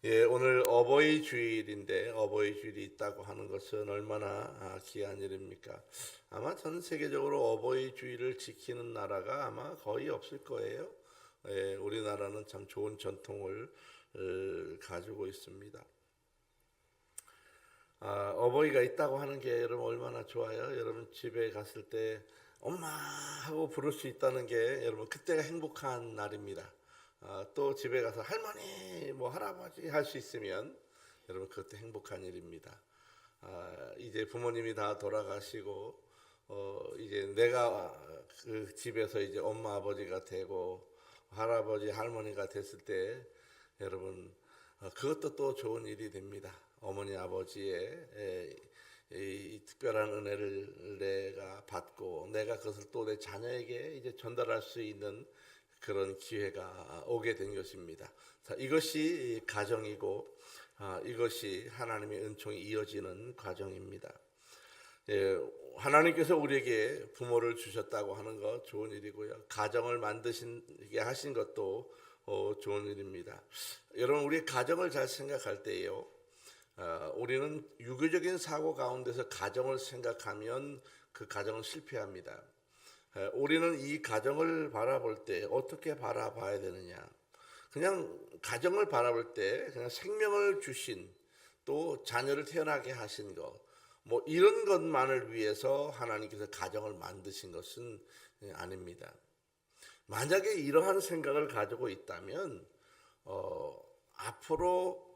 예, 오늘 어버이 주일인데 어버이 주일이 있다고 하는 것은 얼마나 귀한 일입니까? 아마 전 세계적으로 어버이 주일을 지키는 나라가 아마 거의 없을 거예요. 예, 우리나라는 참 좋은 전통을 가지고 있습니다. 어버이가 있다고 하는 게 여러분 얼마나 좋아요. 여러분 집에 갔을 때 엄마 하고 부를 수 있다는 게 여러분 그때가 행복한 날입니다. 또 집에 가서 할머니 뭐 할아버지 할 수 있으면 여러분 그것도 행복한 일입니다. 이제 부모님이 다 돌아가시고 이제 내가 그 집에서 이제 엄마 아버지가 되고 할아버지 할머니가 됐을 때 여러분 그것도 또 좋은 일이 됩니다. 어머니 아버지의 이 특별한 은혜를 내가 받고 내가 그것을 또 내 자녀에게 이제 전달할 수 있는 그런 기회가 오게 된 것입니다. 자, 이것이 가정이고 이것이 하나님의 은총이 이어지는 과정입니다. 예, 하나님께서 우리에게 부모를 주셨다고 하는 것 좋은 일이고요. 가정을 만드시게 하신 것도 좋은 일입니다. 여러분 우리 가정을 잘 생각할 때요. 우리는 유교적인 사고 가운데서 가정을 생각하면 그 가정은 실패합니다. 우리는 이 가정을 바라볼 때 어떻게 바라봐야 되느냐? 그냥 가정을 바라볼 때 그냥 생명을 주신 또 자녀를 태어나게 하신 것, 뭐 이런 것만을 위해서 하나님께서 가정을 만드신 것은 아닙니다. 만약에 이러한 생각을 가지고 있다면 앞으로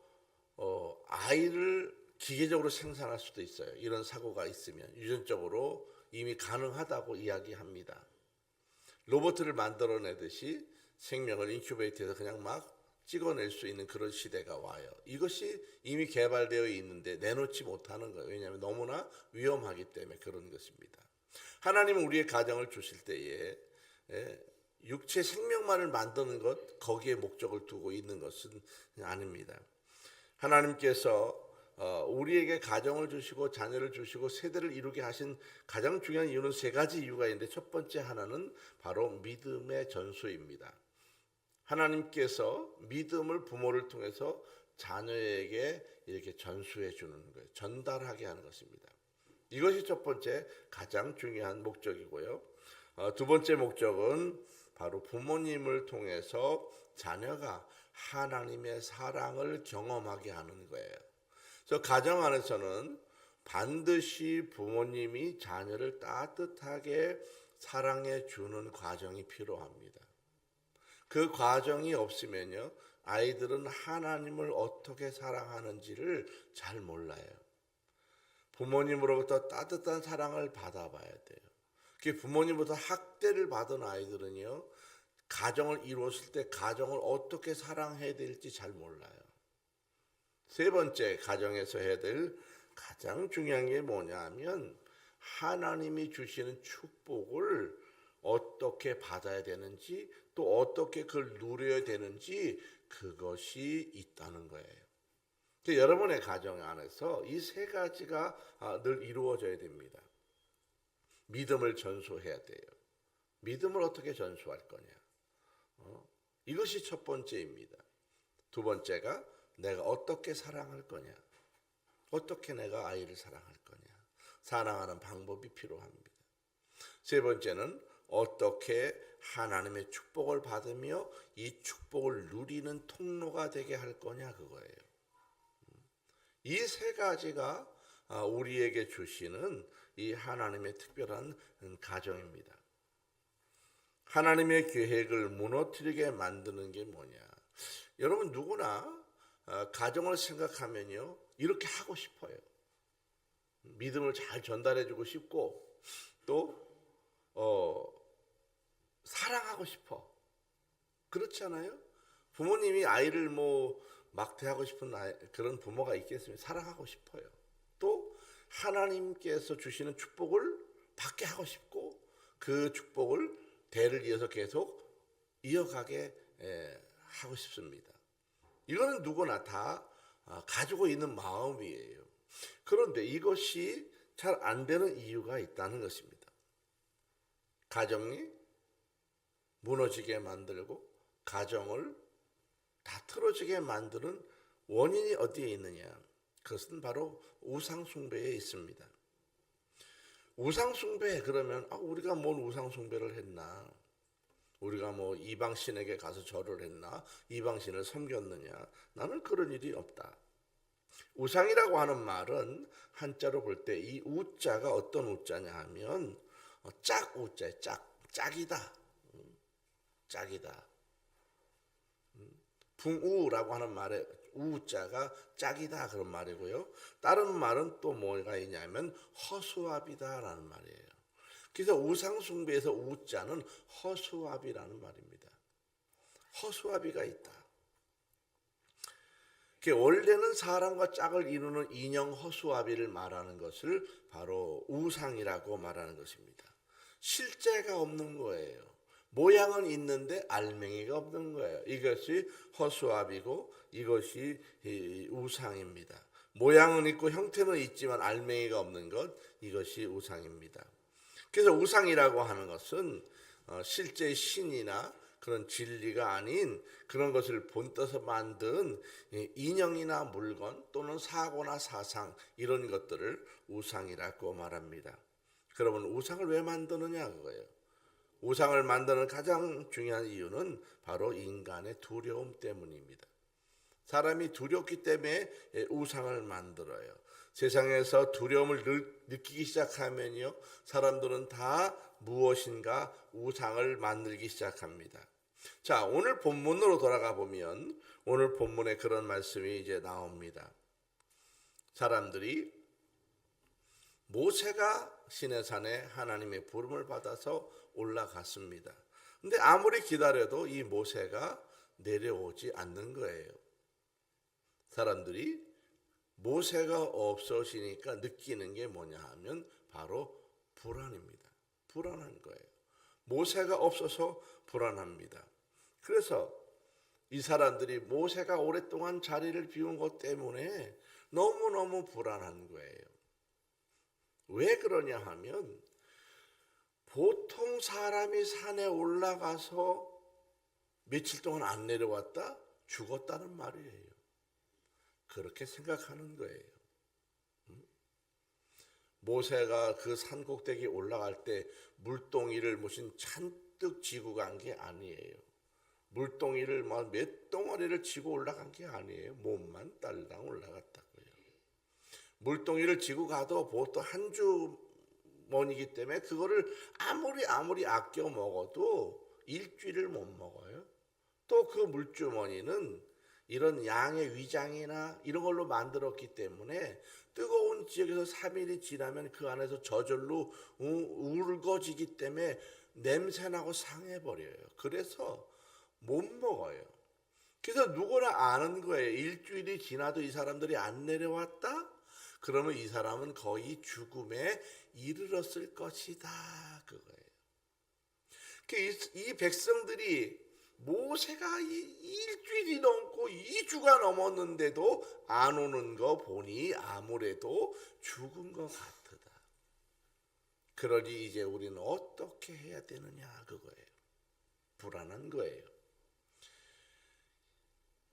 아이를 기계적으로 생산할 수도 있어요. 이런 사고가 있으면 유전적으로 이미 가능하다고 이야기합니다. 로봇을 만들어내듯이 생명을 인큐베이터에서 그냥 막 찍어낼 수 있는 그런 시대가 와요. 이것이 이미 개발되어 있는데 내놓지 못하는 거예요. 왜냐하면 너무나 위험하기 때문에 그런 것입니다. 하나님은 우리의 가정을 주실 때에 육체 생명만을 만드는 것 거기에 목적을 두고 있는 것은 아닙니다. 하나님께서 우리에게 가정을 주시고 자녀를 주시고 세대를 이루게 하신 가장 중요한 이유는 세 가지 이유가 있는데 첫 번째 하나는 바로 믿음의 전수입니다. 하나님께서 믿음을 부모를 통해서 자녀에게 이렇게 전수해 주는 거예요. 전달하게 하는 것입니다. 이것이 첫 번째 가장 중요한 목적이고요. 두 번째 목적은 바로 부모님을 통해서 자녀가 하나님의 사랑을 경험하게 하는 거예요. 그래서 가정 안에서는 반드시 부모님이 자녀를 따뜻하게 사랑해 주는 과정이 필요합니다. 그 과정이 없으면요, 아이들은 하나님을 어떻게 사랑하는지를 잘 몰라요. 부모님으로부터 따뜻한 사랑을 받아봐야 돼요. 그 부모님부터 학대를 받은 아이들은요, 가정을 이루었을 때 가정을 어떻게 사랑해야 될지 잘 몰라요. 세 번째, 가정에서 해야 될 가장 중요한 게 뭐냐 하면 하나님이 주시는 축복을 어떻게 받아야 되는지 또 어떻게 그걸 누려야 되는지 그것이 있다는 거예요. 여러분의 가정 안에서 이 세 가지가 늘 이루어져야 됩니다. 믿음을 전수해야 돼요. 믿음을 어떻게 전수할 거냐? 이것이 첫 번째입니다. 두 번째가 내가 어떻게 사랑할 거냐? 어떻게 내가 아이를 사랑할 거냐? 사랑하는 방법이 필요합니다. 세 번째는 어떻게 하나님의 축복을 받으며 이 축복을 누리는 통로가 되게 할 거냐 그거예요. 이 세 가지가 우리에게 주시는 이 하나님의 특별한 가정입니다. 하나님의 계획을 무너뜨리게 만드는 게 뭐냐? 여러분 누구나 가정을 생각하면요 이렇게 하고 싶어요. 믿음을 잘 전달해주고 싶고 또 사랑하고 싶어. 그렇지 않아요? 부모님이 아이를 뭐 막대하고 싶은 그런 부모가 있겠습니까? 사랑하고 싶어요. 또 하나님께서 주시는 축복을 받게 하고 싶고 그 축복을 대를 이어서 계속 이어가게 하고 싶습니다. 이거는 누구나 다 가지고 있는 마음이에요. 그런데 이것이 잘 안 되는 이유가 있다는 것입니다. 가정이 무너지게 만들고 가정을 다 틀어지게 만드는 원인이 어디에 있느냐? 그것은 바로 우상 숭배에 있습니다. 우상 숭배 그러면 우리가 뭔 우상 숭배를 했나? 우리가 뭐 이방 신에게 가서 절을 했나? 이방 신을 섬겼느냐? 나는 그런 일이 없다. 우상이라고 하는 말은 한자로 볼 때 이 우자가 어떤 우자냐 하면 짝 우자에 짝이다. 짝이다. 붕우라고 하는 말에 우자가 짝이다 그런 말이고요. 다른 말은 또 뭐가 있냐면 허수아비다라는 말이에요. 그래서 우상 숭배에서 우자는 허수아비라는 말입니다. 허수아비가 있다. 원래는 사람과 짝을 이루는 인형 허수아비를 말하는 것을 바로 우상이라고 말하는 것입니다. 실제가 없는 거예요. 모양은 있는데 알맹이가 없는 거예요. 이것이 허수아비고 이것이 우상입니다. 모양은 있고 형태는 있지만 알맹이가 없는 것, 이것이 우상입니다. 그래서 우상이라고 하는 것은 실제 신이나 그런 진리가 아닌 그런 것을 본떠서 만든 인형이나 물건 또는 사고나 사상 이런 것들을 우상이라고 말합니다. 그러면 우상을 왜 만드느냐 그거예요. 우상을 만드는 가장 중요한 이유는 바로 인간의 두려움 때문입니다. 사람이 두렵기 때문에 우상을 만들어요. 세상에서 두려움을 느끼기 시작하면요, 사람들은 다 무엇인가 우상을 만들기 시작합니다. 자, 오늘 본문으로 돌아가 보면 오늘 본문에 그런 말씀이 이제 나옵니다. 사람들이 모세가 시내산에 하나님의 부름을 받아서 올라갔습니다. 근데 아무리 기다려도 이 모세가 내려오지 않는 거예요. 사람들이 모세가 없어지니까 느끼는 게 뭐냐 하면 바로 불안입니다. 불안한 거예요. 모세가 없어서 불안합니다. 그래서 이 사람들이 모세가 오랫동안 자리를 비운 것 때문에 너무너무 불안한 거예요. 왜 그러냐 하면 보통 사람이 산에 올라가서 며칠 동안 안 내려왔다? 죽었다는 말이에요. 그렇게 생각하는 거예요. 모세가 그 산 꼭대기 올라갈 때 물동이를 무슨 잔뜩 지고 간 게 아니에요. 물동이를 몇 덩어리를 지고 올라간 게 아니에요. 몸만 딸랑 올라갔다고요. 물동이를 지고 가도 보통 한 주머니이기 때문에 그거를 아무리 아껴 먹어도 일주일을 못 먹어요. 또 그 물주머니는 이런 양의 위장이나 이런 걸로 만들었기 때문에 뜨거운 지역에서 3일이 지나면 그 안에서 저절로 울거지기 때문에 냄새나고 상해버려요. 그래서 못 먹어요. 그래서 누구나 아는 거예요. 일주일이 지나도 이 사람들이 안 내려왔다? 그러면 이 사람은 거의 죽음에 이르렀을 것이다. 그거예요. 이 백성들이 모세가 일주일이 넘고 2주가 넘었는데도 안 오는 거 보니 아무래도 죽은 것 같다. 그러니 이제 우리는 어떻게 해야 되느냐 그거예요. 불안한 거예요.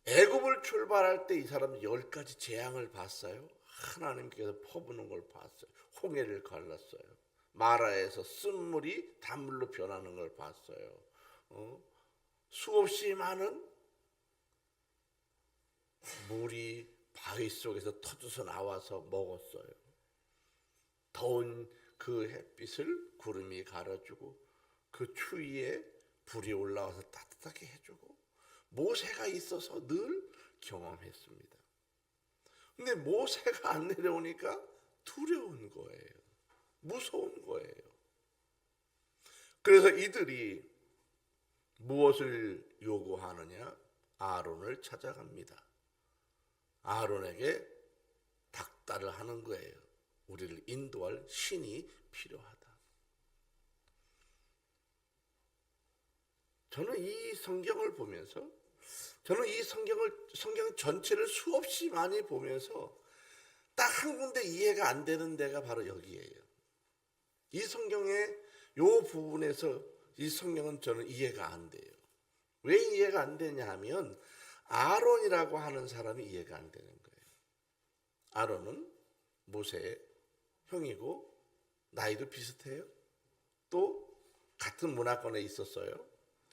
애굽을 출발할 때 이 사람은 10가지 재앙을 봤어요. 하나님께서 퍼부는 걸 봤어요. 홍해를 갈랐어요. 마라에서 쓴물이 단물로 변하는 걸 봤어요. 수없이 많은 물이 바위 속에서 터져서 나와서 먹었어요. 더운 그 햇빛을 구름이 가려주고 그 추위에 불이 올라와서 따뜻하게 해주고 모세가 있어서 늘 경험했습니다. 근데 모세가 안 내려오니까 두려운 거예요. 무서운 거예요. 그래서 이들이 무엇을 요구하느냐? 아론을 찾아갑니다. 아론에게 닥달을 하는 거예요. 우리를 인도할 신이 필요하다. 저는 이 성경을 보면서 이 성경 전체를 수없이 많이 보면서 딱 한 군데 이해가 안 되는 데가 바로 여기예요. 이 성경의 요 부분에서 이 성경은 저는 이해가 안 돼요. 왜 이해가 안 되냐 하면 아론이라고 하는 사람이 이해가 안 되는 거예요. 아론은 모세의 형이고 나이도 비슷해요. 또 같은 문화권에 있었어요.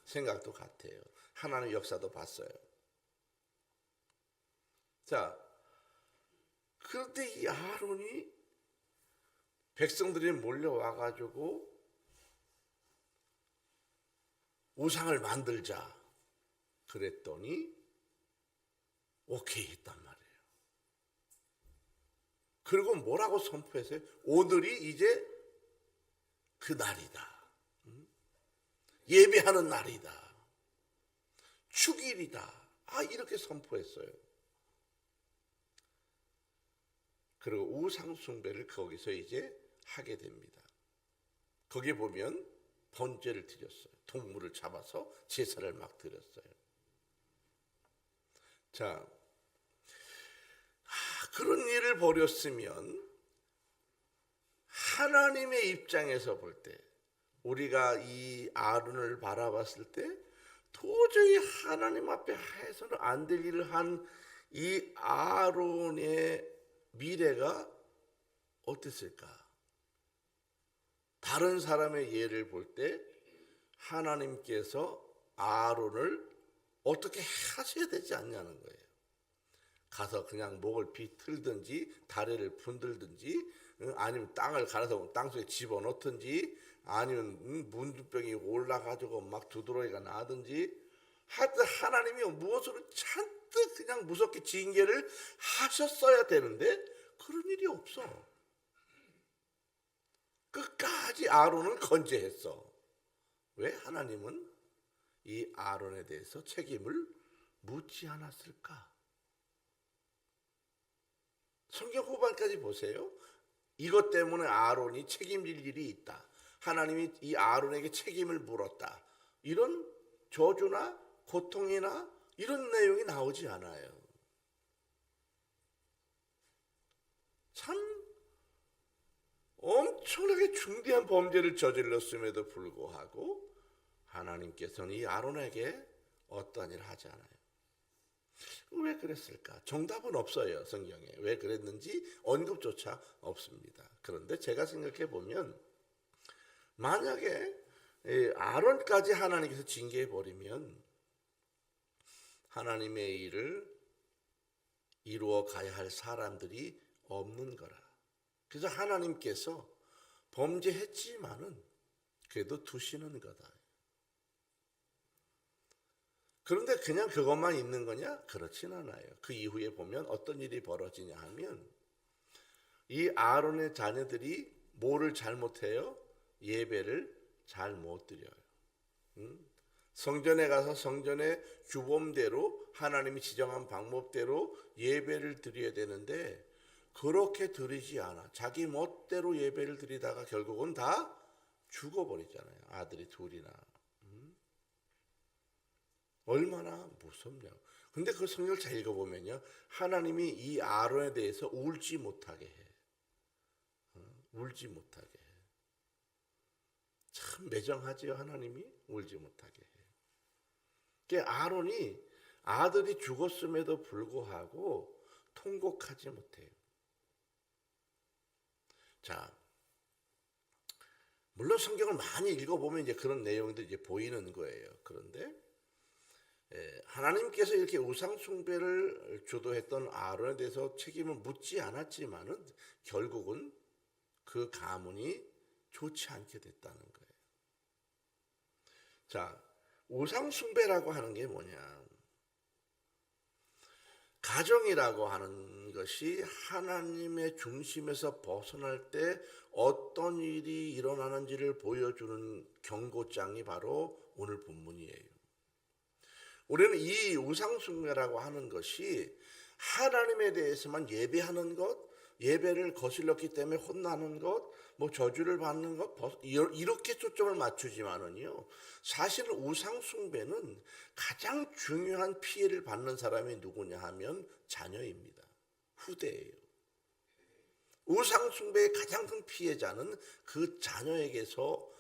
생각도 같아요. 하나님의 역사도 봤어요. 자, 그런데 이 아론이 백성들이 몰려와가지고 우상을 만들자 그랬더니 오케이 했단 말이에요. 그리고 뭐라고 선포했어요? 오늘이 이제 그 날이다. 예배하는 날이다. 축일이다. 이렇게 선포했어요. 그리고 우상 숭배를 거기서 이제 하게 됩니다. 거기 보면 번제를 드렸어요. 동물을 잡아서 제사를 막 드렸어요. 자, 그런 일을 벌였으면 하나님의 입장에서 볼 때, 우리가 이 아론을 바라봤을 때 도저히 하나님 앞에 해서는 안 될 일을 한 이 아론의 미래가 어땠을까? 다른 사람의 예를 볼 때 하나님께서 아론을 어떻게 하셔야 되지 않냐는 거예요. 가서 그냥 목을 비틀든지 다리를 분들든지 아니면 땅을 갈아서 땅속에 집어넣든지 아니면 문두병이 올라가지고 막 두드러기가 나든지 하여튼 하나님이 무엇으로 잔뜩 그냥 무섭게 징계를 하셨어야 되는데 그런 일이 없어. 끝까지 아론을 건재했어. 왜 하나님은 이 아론에 대해서 책임을 묻지 않았을까? 성경 후반까지 보세요. 이것 때문에 아론이 책임질 일이 있다. 하나님이 이 아론에게 책임을 물었다. 이런 저주나 고통이나 이런 내용이 나오지 않아요. 참 엄청나게 중대한 범죄를 저질렀음에도 불구하고 하나님께서는 이 아론에게 어떠한 일을 하지 않아요. 왜 그랬을까? 정답은 없어요. 성경에. 왜 그랬는지 언급조차 없습니다. 그런데 제가 생각해 보면 만약에 아론까지 하나님께서 징계해 버리면 하나님의 일을 이루어 가야 할 사람들이 없는 거라. 그래서 하나님께서 범죄했지만은 그래도 두시는 거다. 그런데 그냥 그것만 있는 거냐? 그렇진 않아요. 그 이후에 보면 어떤 일이 벌어지냐 하면 이 아론의 자녀들이 뭐를 잘못해요? 예배를 잘 못 드려요. 성전에 가서 성전의 규범대로 하나님이 지정한 방법대로 예배를 드려야 되는데 그렇게 드리지 않아. 자기 멋대로 예배를 드리다가 결국은 다 죽어버리잖아요. 아들이 둘이나. 얼마나 무섭냐고. 근데 그 성경을 잘 읽어보면요. 하나님이 이 아론에 대해서 울지 못하게 해. 울지 못하게 해. 참 매정하지요. 하나님이 울지 못하게 해. 그러니까 아론이 아들이 죽었음에도 불구하고 통곡하지 못해요. 자, 물론 성경을 많이 읽어보면 이제 그런 내용들이 이제 보이는 거예요. 그런데 하나님께서 이렇게 우상 숭배를 주도했던 아론에 대해서 책임을 묻지 않았지만은 결국은 그 가문이 좋지 않게 됐다는 거예요. 자, 우상 숭배라고 하는 게 뭐냐? 가정이라고 하는 것이 하나님의 중심에서 벗어날 때 어떤 일이 일어나는지를 보여주는 경고장이 바로 오늘 본문이에요. 우리는 이 우상숭배라고 하는 것이 하나님에 대해서만 예배하는 것, 예배를 거슬렀기 때문에 혼나는 것, 뭐 저주를 받는 것 이렇게 초점을 맞추지만은요. 사실 우상숭배는 가장 중요한 피해를 받는 사람이 누구냐 하면 자녀입니다. 후대예요. 우상숭배의 가장 큰 피해자는 그 자녀에게서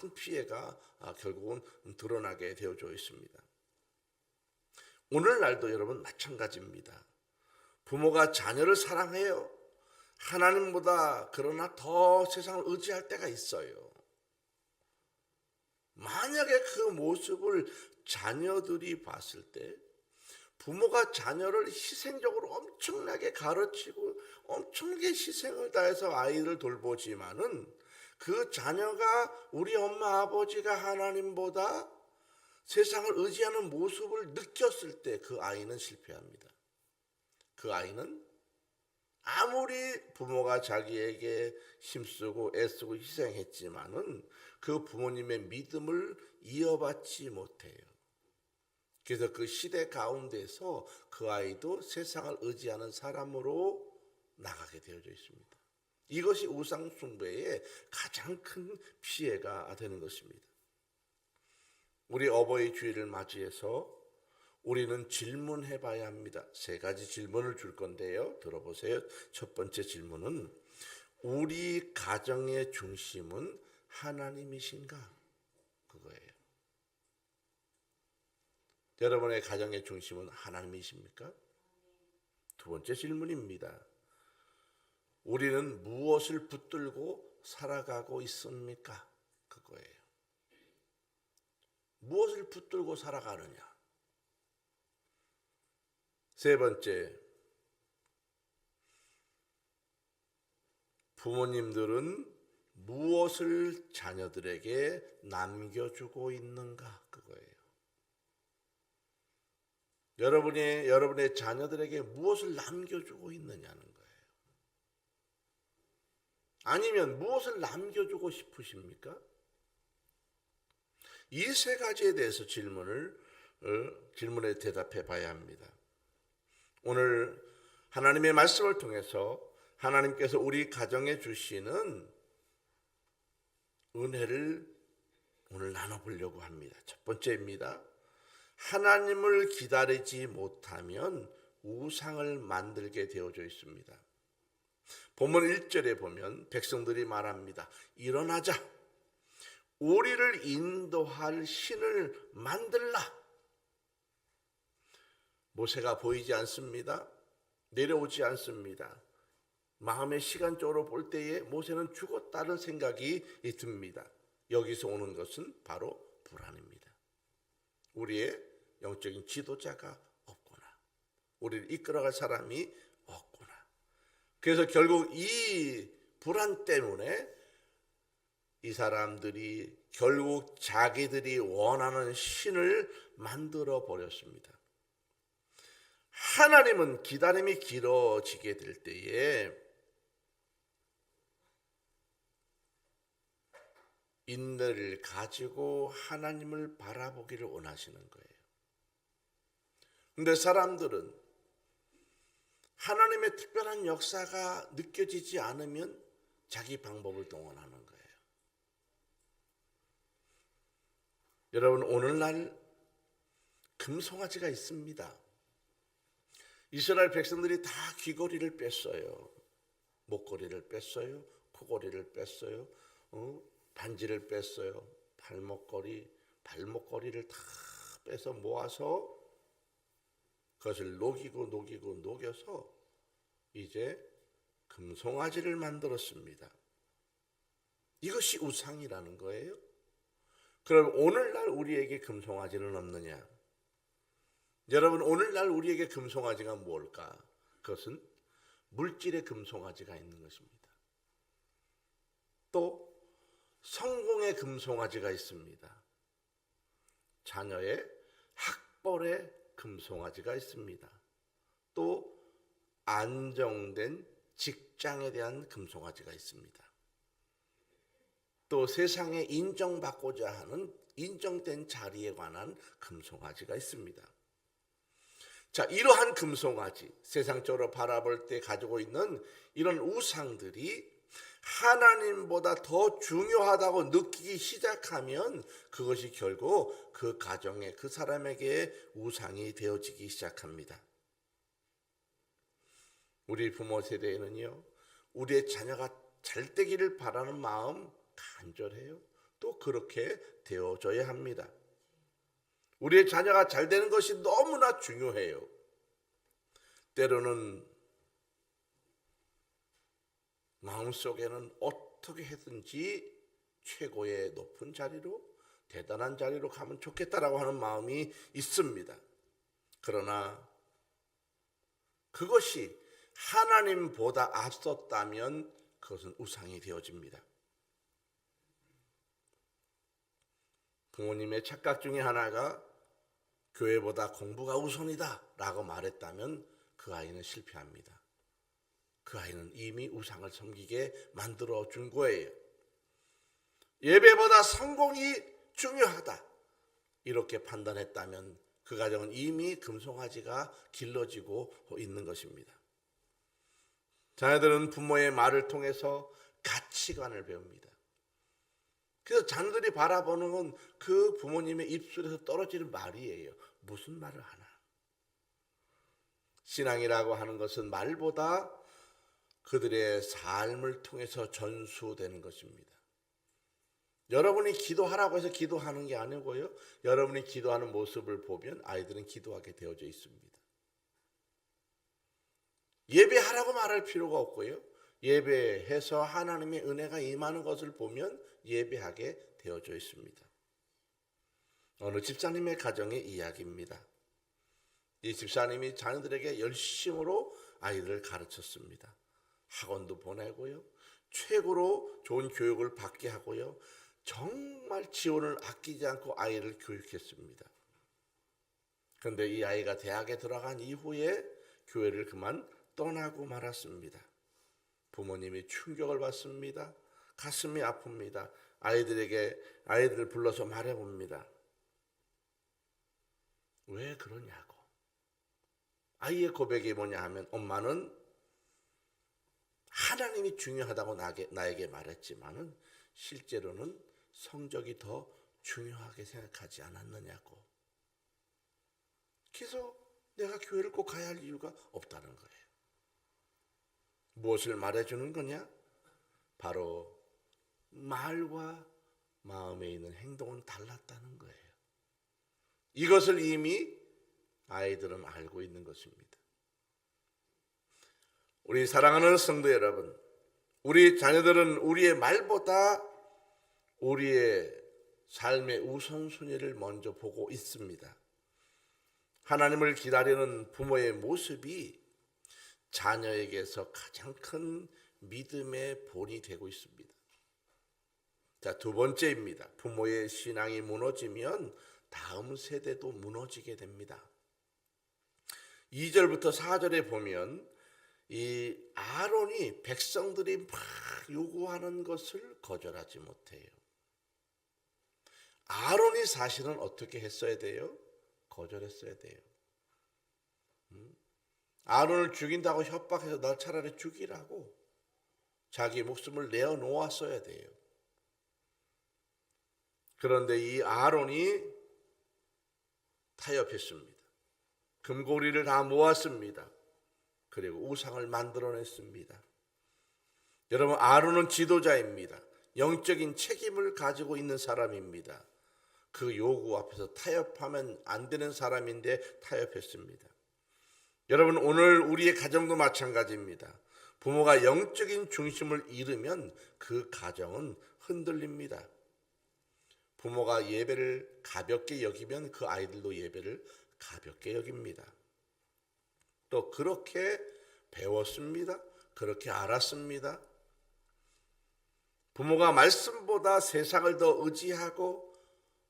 큰 피해가 결국은 드러나게 되어져 있습니다. 오늘날도 여러분 마찬가지입니다. 부모가 자녀를 사랑해요. 하나님보다 그러나 더 세상을 의지할 때가 있어요. 만약에 그 모습을 자녀들이 봤을 때 부모가 자녀를 희생적으로 엄청나게 가르치고 엄청나게 희생을 다해서 아이를 돌보지만은 그 자녀가 우리 엄마 아버지가 하나님보다 세상을 의지하는 모습을 느꼈을 때 그 아이는 실패합니다. 그 아이는 아무리 부모가 자기에게 힘쓰고 애쓰고 희생했지만은 그 부모님의 믿음을 이어받지 못해요. 그래서 그 시대 가운데서 그 아이도 세상을 의지하는 사람으로 나가게 되어져 있습니다. 이것이 우상 숭배의 가장 큰 피해가 되는 것입니다. 우리 어버이 주일을 맞이해서 우리는 질문해 봐야 합니다. 3가지 질문을 줄 건데요. 들어보세요. 첫 번째 질문은 우리 가정의 중심은 하나님이신가? 그거예요. 여러분의 가정의 중심은 하나님이십니까? 두 번째 질문입니다. 우리는 무엇을 붙들고 살아가고 있습니까? 그거예요. 무엇을 붙들고 살아가느냐? 세 번째, 부모님들은 무엇을 자녀들에게 남겨주고 있는가? 그거예요. 여러분의 자녀들에게 무엇을 남겨주고 있느냐는 거예요. 아니면 무엇을 남겨주고 싶으십니까? 이 3가지에 대해서 질문에 대답해 봐야 합니다. 오늘 하나님의 말씀을 통해서 하나님께서 우리 가정에 주시는 은혜를 오늘 나눠보려고 합니다. 첫 번째입니다. 하나님을 기다리지 못하면 우상을 만들게 되어져 있습니다. 본문 1절에 보면 백성들이 말합니다. 일어나자. 우리를 인도할 신을 만들라. 모세가 보이지 않습니다. 내려오지 않습니다. 마음의 시간적으로 볼 때에 모세는 죽었다는 생각이 듭니다. 여기서 오는 것은 바로 불안입니다. 우리의 영적인 지도자가 없구나. 우리를 이끌어갈 사람이 없구나. 그래서 결국 이 불안 때문에 이 사람들이 결국 자기들이 원하는 신을 만들어 버렸습니다. 하나님은 기다림이 길어지게 될 때에 인내를 가지고 하나님을 바라보기를 원하시는 거예요. 그런데 사람들은 하나님의 특별한 역사가 느껴지지 않으면 자기 방법을 동원하는 거예요. 여러분, 오늘날 금송아지가 있습니다. 이스라엘 백성들이 다 귀걸이를 뺐어요. 목걸이를 뺐어요. 코걸이를 뺐어요. 반지를 뺐어요. 발목걸이를 다 빼서 모아서 그것을 녹여서 이제 금송아지를 만들었습니다. 이것이 우상이라는 거예요. 그럼 오늘날 우리에게 금송아지는 없느냐? 여러분, 오늘날 우리에게 금송아지가 뭘까? 그것은 물질의 금송아지가 있는 것입니다. 또 성공의 금송아지가 있습니다. 자녀의 학벌의 금송아지가 있습니다. 또 안정된 직장에 대한 금송아지가 있습니다. 또 세상에 인정받고자 하는 인정된 자리에 관한 금송아지가 있습니다. 자, 이러한 금송아지, 세상적으로 바라볼 때 가지고 있는 이런 우상들이 하나님보다 더 중요하다고 느끼기 시작하면 그것이 결국 그 가정에, 그 사람에게 우상이 되어지기 시작합니다. 우리 부모 세대에는요, 우리의 자녀가 잘 되기를 바라는 마음 간절해요. 또 그렇게 되어져야 합니다. 우리의 자녀가 잘 되는 것이 너무나 중요해요. 때로는 마음속에는 어떻게 해든지 최고의 높은 자리로, 대단한 자리로 가면 좋겠다라고 하는 마음이 있습니다. 그러나 그것이 하나님보다 앞섰다면 그것은 우상이 되어집니다. 부모님의 착각 중에 하나가 교회보다 공부가 우선이다 라고 말했다면 그 아이는 실패합니다. 그 아이는 이미 우상을 섬기게 만들어 준 거예요. 예배보다 성공이 중요하다 이렇게 판단했다면 그 가정은 이미 금송아지가 길러지고 있는 것입니다. 자녀들은 부모의 말을 통해서 가치관을 배웁니다. 그래서 자녀들이 바라보는 건 그 부모님의 입술에서 떨어지는 말이에요. 무슨 말을 하나. 신앙이라고 하는 것은 말보다 그들의 삶을 통해서 전수되는 것입니다. 여러분이 기도하라고 해서 기도하는 게 아니고요. 여러분이 기도하는 모습을 보면 아이들은 기도하게 되어져 있습니다. 예배하라고 말할 필요가 없고요. 예배해서 하나님의 은혜가 임하는 것을 보면 예배하게 되어져 있습니다. 어느 집사님의 가정의 이야기입니다. 이 집사님이 자녀들에게 열심으로 아이들을 가르쳤습니다. 학원도 보내고요. 최고로 좋은 교육을 받게 하고요. 정말 지원을 아끼지 않고 아이를 교육했습니다. 그런데 이 아이가 대학에 들어간 이후에 교회를 그만 떠나고 말았습니다. 부모님이 충격을 받습니다. 가슴이 아픕니다. 아이들을 불러서 말해봅니다. 왜 그러냐고. 아이의 고백이 뭐냐 하면 엄마는 하나님이 중요하다고 나에게 말했지만은 실제로는 성적이 더 중요하게 생각하지 않았느냐고. 그래서 내가 교회를 꼭 가야 할 이유가 없다는 거예요. 무엇을 말해주는 거냐? 바로 말과 마음에 있는 행동은 달랐다는 거예요. 이것을 이미 아이들은 알고 있는 것입니다. 우리 사랑하는 성도 여러분, 우리 자녀들은 우리의 말보다 우리의 삶의 우선순위를 먼저 보고 있습니다. 하나님을 기다리는 부모의 모습이 자녀에게서 가장 큰 믿음의 본이 되고 있습니다. 자, 두 번째입니다. 부모의 신앙이 무너지면 다음 세대도 무너지게 됩니다. 2절부터 4절에 보면 이 아론이 백성들이 막 요구하는 것을 거절하지 못해요. 아론이 사실은 어떻게 했어야 돼요? 거절했어야 돼요. 아론을 죽인다고 협박해서 나 차라리 죽이라고 자기 목숨을 내어놓았어야 돼요. 그런데 이 아론이 타협했습니다. 금고리를 다 모았습니다. 그리고 우상을 만들어냈습니다. 여러분, 아론은 지도자입니다. 영적인 책임을 가지고 있는 사람입니다. 그 요구 앞에서 타협하면 안 되는 사람인데 타협했습니다. 여러분, 오늘 우리의 가정도 마찬가지입니다. 부모가 영적인 중심을 잃으면 그 가정은 흔들립니다. 부모가 예배를 가볍게 여기면 그 아이들도 예배를 가볍게 여깁니다. 또 그렇게 배웠습니다. 그렇게 알았습니다. 부모가 말씀보다 세상을 더 의지하고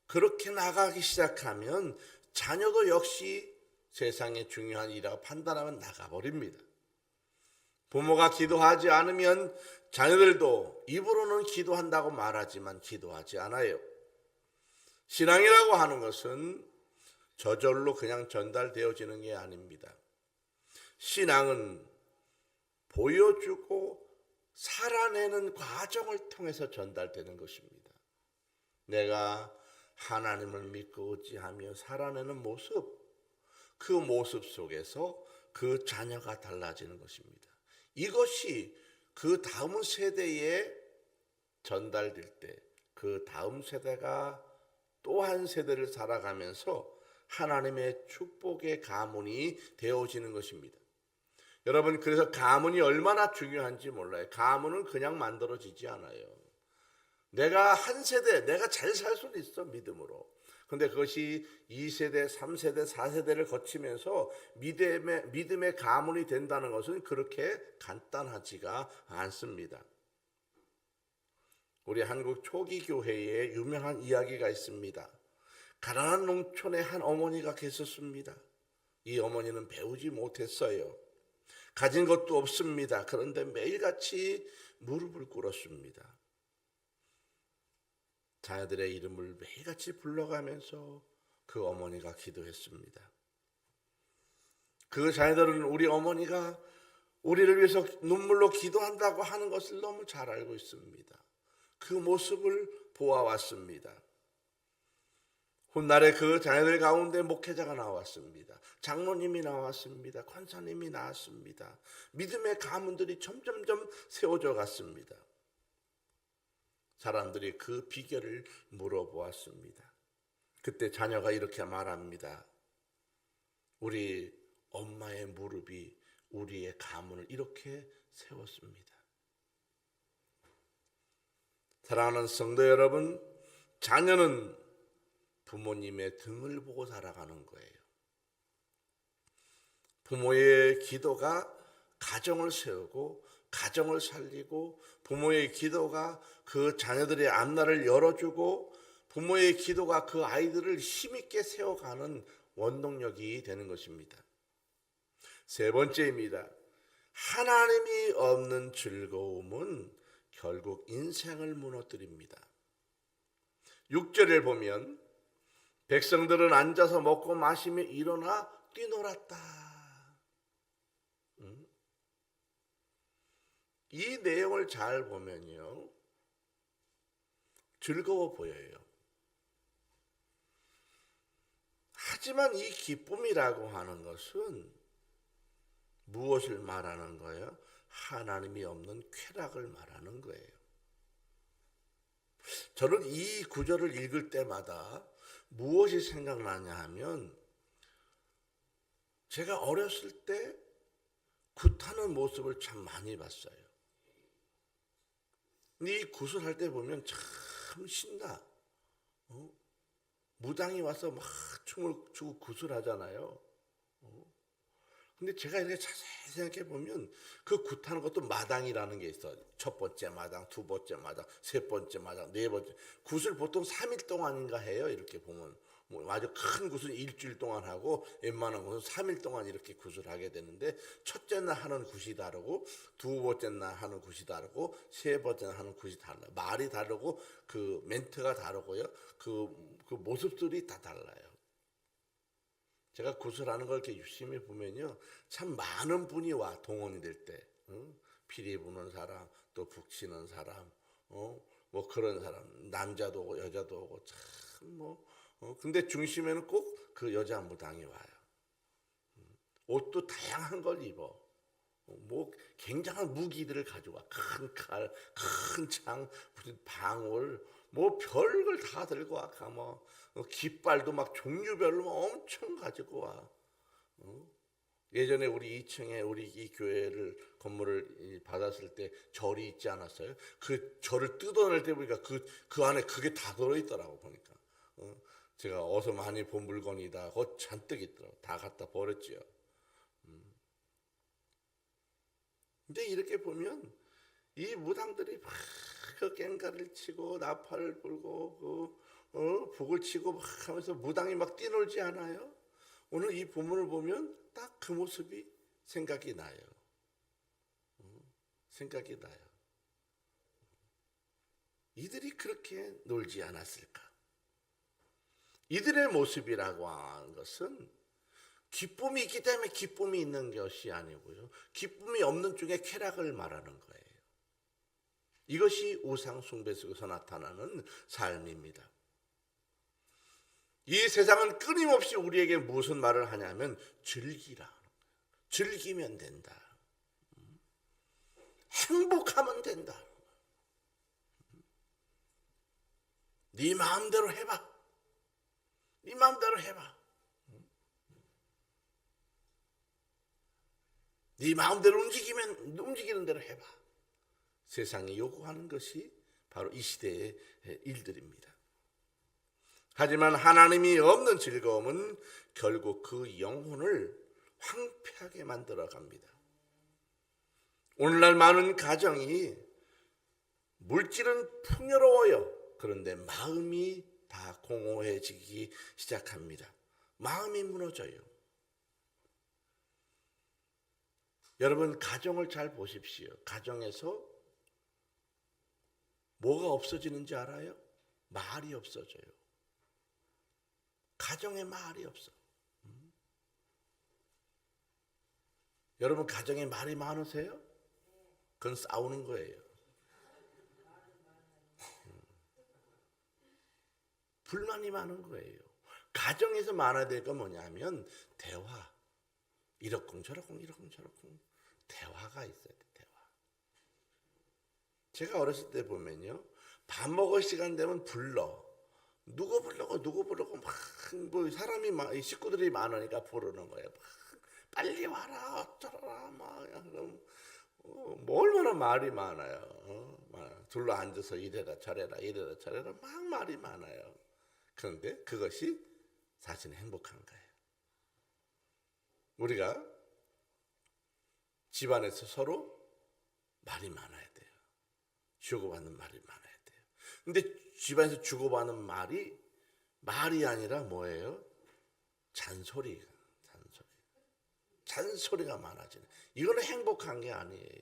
그렇게 나가기 시작하면 자녀도 역시 세상의 중요한 일이라고 판단하면 나가버립니다. 부모가 기도하지 않으면 자녀들도 입으로는 기도한다고 말하지만 기도하지 않아요. 신앙이라고 하는 것은 저절로 그냥 전달되어지는 게 아닙니다. 신앙은 보여주고 살아내는 과정을 통해서 전달되는 것입니다. 내가 하나님을 믿고 의지하며 살아내는 모습, 그 모습 속에서 그 자녀가 달라지는 것입니다. 이것이 그 다음 세대에 전달될 때 그 다음 세대가 또 한 세대를 살아가면서 하나님의 축복의 가문이 되어지는 것입니다. 여러분, 그래서 가문이 얼마나 중요한지 몰라요. 가문은 그냥 만들어지지 않아요. 내가 한 세대, 내가 잘 살 수는 있어, 믿음으로. 근데 그것이 2세대, 3세대, 4세대를 거치면서 믿음의 가문이 된다는 것은 그렇게 간단하지가 않습니다. 우리 한국 초기 교회에 유명한 이야기가 있습니다. 가난한 농촌에 한 어머니가 계셨습니다. 이 어머니는 배우지 못했어요. 가진 것도 없습니다. 그런데 매일같이 무릎을 꿇었습니다. 자녀들의 이름을 매일같이 불러가면서 그 어머니가 기도했습니다. 그 자녀들은 우리 어머니가 우리를 위해서 눈물로 기도한다고 하는 것을 너무 잘 알고 있습니다. 그 모습을 보아왔습니다. 훗날에 그 자녀들 가운데 목회자가 나왔습니다. 장로님이 나왔습니다. 권사님이 나왔습니다. 믿음의 가문들이 점점점 세워져 갔습니다. 사람들이 그 비결을 물어보았습니다. 그때 자녀가 이렇게 말합니다. 우리 엄마의 무릎이 우리의 가문을 이렇게 세웠습니다. 사랑하는 성도 여러분, 자녀는 부모님의 등을 보고 살아가는 거예요. 부모의 기도가 가정을 세우고 가정을 살리고, 부모의 기도가 그 자녀들의 앞날을 열어주고, 부모의 기도가 그 아이들을 힘있게 세워가는 원동력이 되는 것입니다. 세 번째입니다. 하나님이 없는 즐거움은 결국 인생을 무너뜨립니다. 6절을 보면 백성들은 앉아서 먹고 마시며 일어나 뛰놀았다. 이 내용을 잘 보면요, 즐거워 보여요. 하지만 이 기쁨이라고 하는 것은 무엇을 말하는 거예요? 하나님이 없는 쾌락을 말하는 거예요. 저는 이 구절을 읽을 때마다 무엇이 생각나냐 하면, 제가 어렸을 때 굿하는 모습을 참 많이 봤어요. 근데 이 굿을 할 때 보면 참 신나. 무당이 와서 막 춤을 추고 굿을 하잖아요. 근데 제가 이렇게 자세히 생각해 보면 그 굿하는 것도 마당이라는 게 있어요. 첫 번째 마당, 두 번째 마당, 세 번째 마당, 네 번째. 굿을 보통 3일 동안인가 해요. 이렇게 보면. 뭐 아주 큰 굿은 일주일 동안 하고, 웬만한 굿은 3일 동안 이렇게 굿을 하게 되는데, 첫째 날 하는 굿이 다르고, 두 번째 날 하는 굿이 다르고, 세 번째 날 하는 굿이 달라요. 말이 다르고, 그 멘트가 다르고요. 그 모습들이 다 달라요. 제가 굿을 하는 걸 이렇게 유심히 보면요, 참 많은 분이 와, 동원이 될 때. 피리 부는 사람, 또 북치는 사람, 뭐 그런 사람, 남자도 오고 여자도 오고, 참 근데 중심에는 꼭 그 여자 무당이 와요. 옷도 다양한 걸 입어. 뭐 굉장한 무기들을 가져와. 큰 칼, 큰 창, 무슨 방울, 뭐 별걸 다 들고 와. 뭐 깃발도 막 종류별로 엄청 가지고 와. 예전에 우리 2층에 우리 이 교회를 건물을 받았을 때 절이 있지 않았어요? 그 절을 뜯어낼 때 보니까 그 안에 그게 다 들어있더라고 보니까. 제가 어서 많이 본 물건이다. 그거 잔뜩 있더라고. 다 갖다 버렸지요. 근데 이렇게 보면 이 무당들이 막 그 꽹과를 치고 나팔을 불고 북을 치고 막 하면서 무당이 막 뛰놀지 않아요? 오늘 이 본문을 보면 딱 그 모습이 생각이 나요. 생각이 나요. 이들이 그렇게 놀지 않았을까? 이들의 모습이라고 하는 것은 기쁨이 있기 때문에 기쁨이 있는 것이 아니고요, 기쁨이 없는 쪽에 쾌락을 말하는 거예요. 이것이 우상 숭배 속에서 나타나는 삶입니다. 이 세상은 끊임없이 우리에게 무슨 말을 하냐면 즐기라. 즐기면 된다. 행복하면 된다. 네 마음대로 해봐. 네 마음대로 해봐. 네 마음대로 움직이면 움직이는 대로 해봐. 세상이 요구하는 것이 바로 이 시대의 일들입니다. 하지만 하나님이 없는 즐거움은 결국 그 영혼을 황폐하게 만들어 갑니다. 오늘날 많은 가정이 물질은 풍요로워요. 그런데 마음이 다 공허해지기 시작합니다. 마음이 무너져요. 여러분, 가정을 잘 보십시오. 가정에서 뭐가 없어지는지 알아요? 말이 없어져요. 가정에 말이 없어. 여러분, 가정에 말이 많으세요? 그건 싸우는 거예요. 불만이 많은 거예요. 가정에서 많아야 될 건 뭐냐면 대화. 이러쿵저러쿵 대화가 있어야 돼. 대화. 제가 어렸을 때 보면요, 밥 먹을 시간 되면 누구 부르고 막 뭐 사람이 식구들이 많으니까 부르는 거예요. 막 빨리 와라 어쩌라 막 그럼 뭐 얼마나 말이 많아요. 막 둘러 앉아서 이래라 저래라 막 말이 많아요. 그런데 그것이 사실은 행복한 거예요. 우리가 집안에서 서로 말이 많아야 돼요. 주고받는 말이 많아야 돼요. 근데 집안에서 주고받는 말이 아니라 뭐예요? 잔소리가 많아지는. 이거는 행복한 게 아니에요.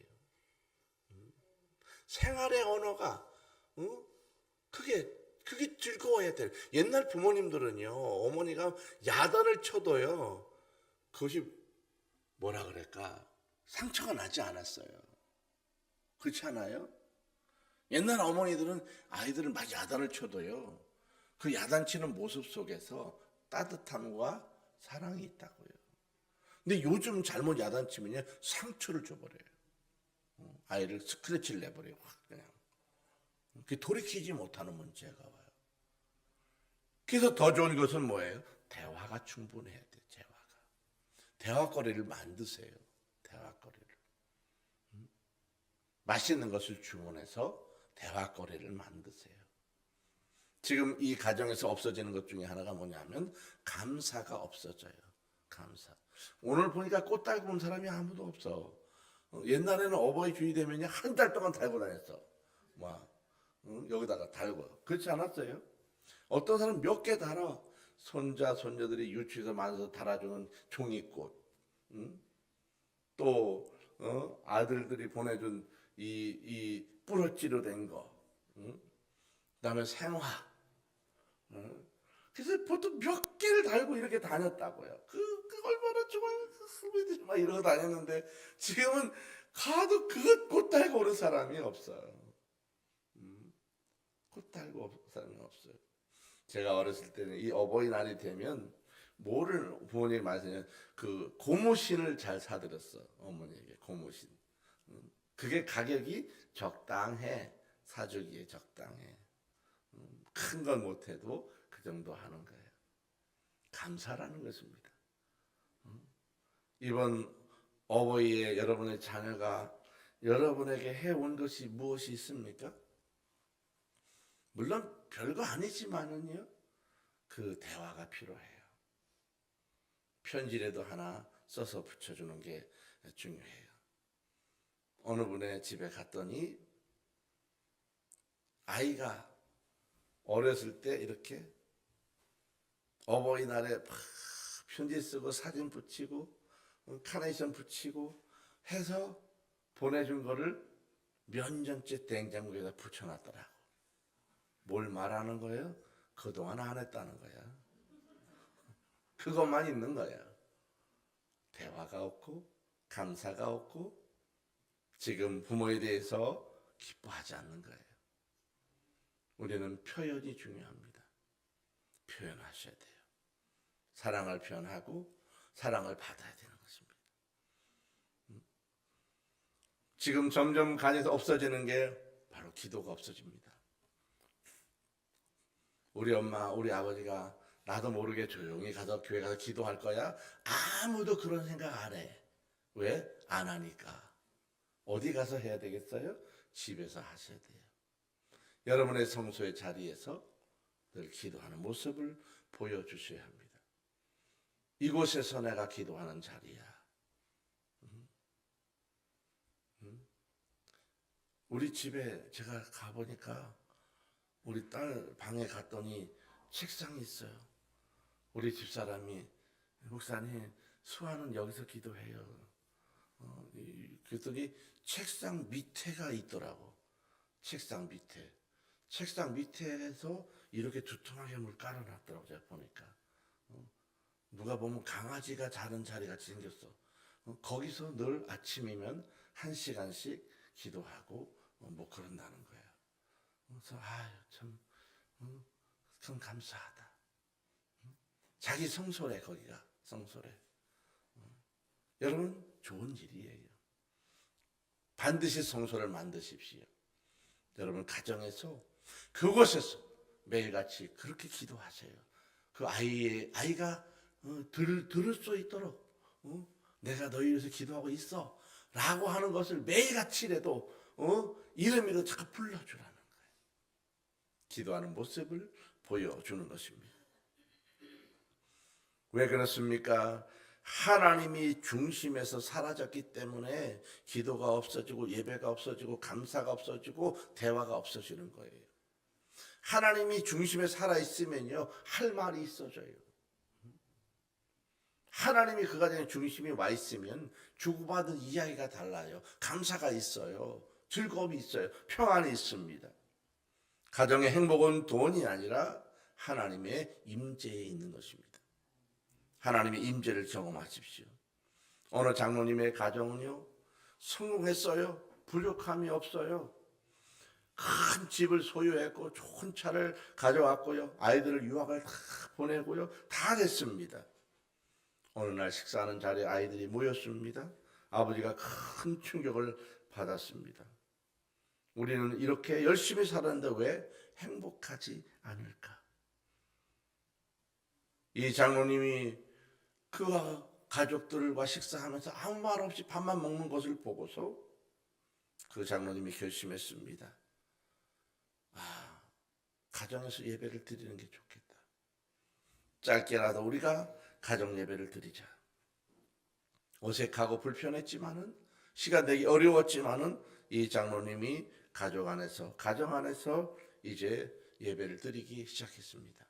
생활의 언어가 그게 즐거워야 돼요. 옛날 부모님들은요, 어머니가 야단을 쳐도요, 그것이 뭐라 그럴까, 상처가 나지 않았어요. 그렇지 않아요? 옛날 어머니들은 아이들을 막 야단을 쳐도요, 그 야단치는 모습 속에서 따뜻함과 사랑이 있다고요. 근데 요즘 잘못 야단치면요, 상처를 줘버려요. 아이를 스크래치를 내버려요. 그냥. 그 돌이키지 못하는 문제가 와요. 그래서 더 좋은 것은 뭐예요? 대화가 충분해야 돼요. 대화거리를 만드세요. 대화거리를. 맛있는 것을 주문해서 대화거리를 만드세요. 지금 이 가정에서 없어지는 것 중에 하나가 뭐냐면 감사가 없어져요. 감사. 오늘 보니까 꽃 달고 온 사람이 아무도 없어. 옛날에는 어버이 주일 되면 한 달 동안 달고 다녔어. 여기다가 달고. 그렇지 않았어요? 어떤 사람 몇 개 달아. 손자, 손녀들이 유치해서 만들어서 달아주는 종이꽃. 또 아들들이 보내준 이 뿌러지로 된 거. 그다음에 생화. 그래서 보통 몇 개를 달고 이렇게 다녔다고요. 그 얼마나 좋아요. 수비들이 막 이러고 다녔는데 지금은 가도 꽃 달고 오는 사람이 없어요. 꽃 달고 오는 사람이 없어요. 제가 어렸을 때는 이 어버이날이 되면 뭐를 부모님이 말씀하시냐면 그 고무신을 잘 사드렸어. 어머니에게 고무신. 그게 가격이 적당해. 사주기에 적당해. 큰 건 못해도 그 정도 하는 거예요. 감사라는 것입니다. 이번 어버이에 여러분의 자녀가 여러분에게 해온 것이 무엇이 있습니까? 물론 별거 아니지만은요, 그 대화가 필요해요. 편지라도 하나 써서 붙여주는 게 중요해요. 어느 분의 집에 갔더니 아이가 어렸을 때 이렇게 어버이날에 막 편지 쓰고 사진 붙이고 카네이션 붙이고 해서 보내준 거를 몇 년째 냉장고에다 붙여놨더라고. 뭘 말하는 거예요? 그동안 안 했다는 거야. 그것만 있는 거야. 대화가 없고 감사가 없고 지금 부모에 대해서 기뻐하지 않는 거예요. 우리는 표현이 중요합니다. 표현하셔야 돼요. 사랑을 표현하고 사랑을 받아야 되는 것입니다. 지금 점점 간에서 없어지는 게 바로 기도가 없어집니다. 우리 엄마, 우리 아버지가 나도 모르게 조용히 가서 교회 가서 기도할 거야. 아무도 그런 생각 안 해. 왜? 안 하니까. 어디 가서 해야 되겠어요? 집에서 하셔야 돼요. 여러분의 성소의 자리에서 늘 기도하는 모습을 보여주셔야 합니다. 이곳에서 내가 기도하는 자리야. 우리 집에 제가 가보니까 우리 딸 방에 갔더니 책상이 있어요. 우리 집사람이 목사님 수아는 여기서 기도해요. 그랬더니 책상 밑에가 있더라고. 책상 밑에서 이렇게 두툼하게 물 깔아놨더라고. 제가 보니까 누가 보면 강아지가 자는 자리 같이 생겼어. 거기서 늘 아침이면 1시간씩 기도하고 뭐 그런다는 거야. 그래서 참 감사하다. 자기 성소래. 거기가 성소래. 여러분 좋은 일이에요. 반드시 성소를 만드십시오. 여러분 가정에서 그곳에서 매일같이 그렇게 기도하세요. 그 아이가 들을 수 있도록 내가 너희 위해서 기도하고 있어 라고 하는 것을 매일같이라도 이름으로 자꾸 불러주라는 거예요. 기도하는 모습을 보여주는 것입니다. 왜 그렇습니까? 하나님이 중심에서 사라졌기 때문에 기도가 없어지고 예배가 없어지고 감사가 없어지고 대화가 없어지는 거예요. 하나님이 중심에 살아있으면요 할 말이 있어져요. 하나님이 그 가정의 중심에 와 있으면 주고받은 이야기가 달라요. 감사가 있어요. 즐거움이 있어요. 평안이 있습니다. 가정의 행복은 돈이 아니라 하나님의 임재에 있는 것입니다. 하나님의 임재를 경험하십시오. 어느 장로님의 가정은요 성공했어요. 부족함이 없어요. 큰 집을 소유했고 좋은 차를 가져왔고요. 아이들을 유학을 다 보내고요. 다 됐습니다. 어느 날 식사하는 자리에 아이들이 모였습니다. 아버지가 큰 충격을 받았습니다. 우리는 이렇게 열심히 살았는데 왜 행복하지 않을까? 이 장로님이 그 가족들과 식사하면서 아무 말 없이 밥만 먹는 것을 보고서 그 장로님이 결심했습니다. 가정에서 예배를 드리는 게 좋겠다. 짧게라도 우리가 가정 예배를 드리자. 어색하고 불편했지만은 시간 되기 어려웠지만은 이 장로님이 가정 안에서 이제 예배를 드리기 시작했습니다.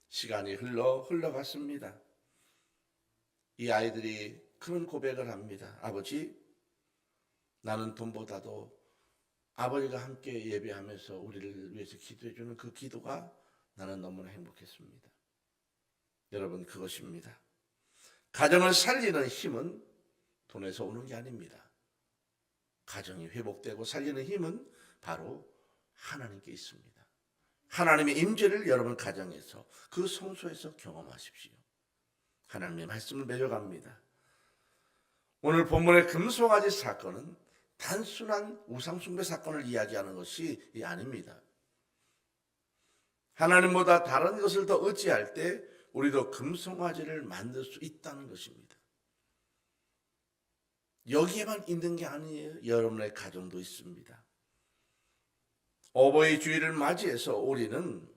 시간이 흘러갔습니다. 이 아이들이 그런 고백을 합니다. 아버지, 나는 돈보다도 아버지가 함께 예배하면서 우리를 위해서 기도해 주는 그 기도가 나는 너무나 행복했습니다. 여러분 그것입니다. 가정을 살리는 힘은 돈에서 오는 게 아닙니다. 가정이 회복되고 살리는 힘은 바로 하나님께 있습니다. 하나님의 임재를 여러분 가정에서 그 성소에서 경험하십시오. 하나님의 말씀을 맺어갑니다. 오늘 본문의 금송아지 사건은 단순한 우상숭배 사건을 이야기하는 것이 아닙니다. 하나님보다 다른 것을 더 의지할 때 우리도 금송아지를 만들 수 있다는 것입니다. 여기에만 있는 게 아니에요. 여러분의 가정도 있습니다. 어버이 주일을 맞이해서 우리는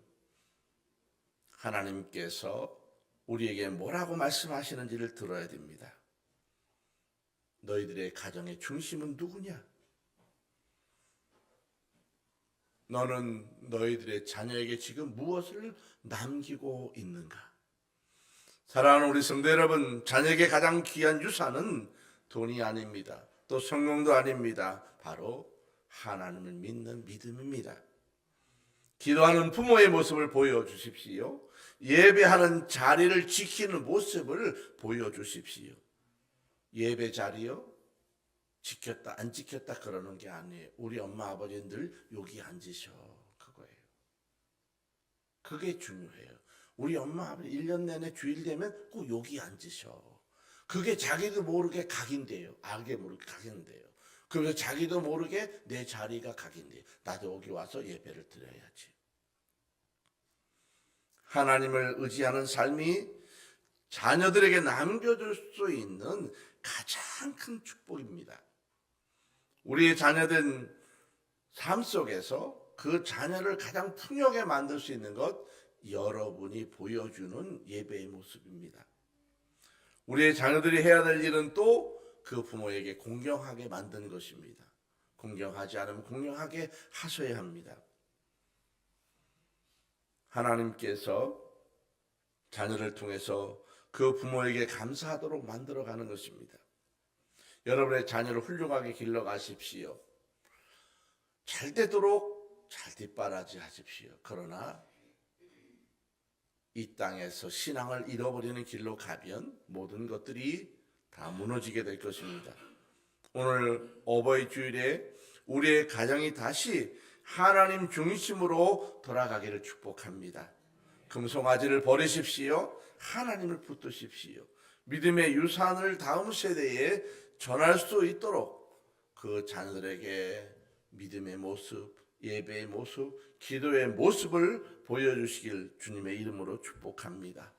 하나님께서 우리에게 뭐라고 말씀하시는지를 들어야 됩니다. 너희들의 가정의 중심은 누구냐? 너는 너희들의 자녀에게 지금 무엇을 남기고 있는가? 사랑하는 우리 성도 여러분, 자녀에게 가장 귀한 유산은 돈이 아닙니다. 또 성공도 아닙니다. 바로 하나님을 믿는 믿음입니다. 기도하는 부모의 모습을 보여주십시오. 예배하는 자리를 지키는 모습을 보여주십시오. 예배 자리요? 지켰다 안 지켰다 그러는 게 아니에요. 우리 엄마 아버지는 늘 여기 앉으셔. 그거예요. 그게 중요해요. 우리 엄마 아버지 1년 내내 주일 되면 꼭 여기 앉으셔. 그게 자기도 모르게 각인돼요. 알게 모르게 각인돼요. 그래서 자기도 모르게 내 자리가 각인돼요. 나도 여기 와서 예배를 드려야지. 하나님을 의지하는 삶이 자녀들에게 남겨줄 수 있는 가장 큰 축복입니다. 우리의 자녀된 삶 속에서 그 자녀를 가장 풍요하게 만들 수 있는 것, 여러분이 보여주는 예배의 모습입니다. 우리의 자녀들이 해야 될 일은 또 그 부모에게 공경하게 만드는 것입니다. 공경하지 않으면 공경하게 하셔야 합니다. 하나님께서 자녀를 통해서 그 부모에게 감사하도록 만들어가는 것입니다. 여러분의 자녀를 훌륭하게 길러가십시오. 잘 되도록 잘 뒷바라지 하십시오. 그러나 이 땅에서 신앙을 잃어버리는 길로 가면 모든 것들이 다 무너지게 될 것입니다. 오늘 어버이 주일에 우리의 가정이 다시 하나님 중심으로 돌아가기를 축복합니다. 금송아지를 버리십시오. 하나님을 붙드십시오. 믿음의 유산을 다음 세대에 전할 수 있도록 그 자녀들에게 믿음의 모습, 예배의 모습, 기도의 모습을 보여주시길 주님의 이름으로 축복합니다.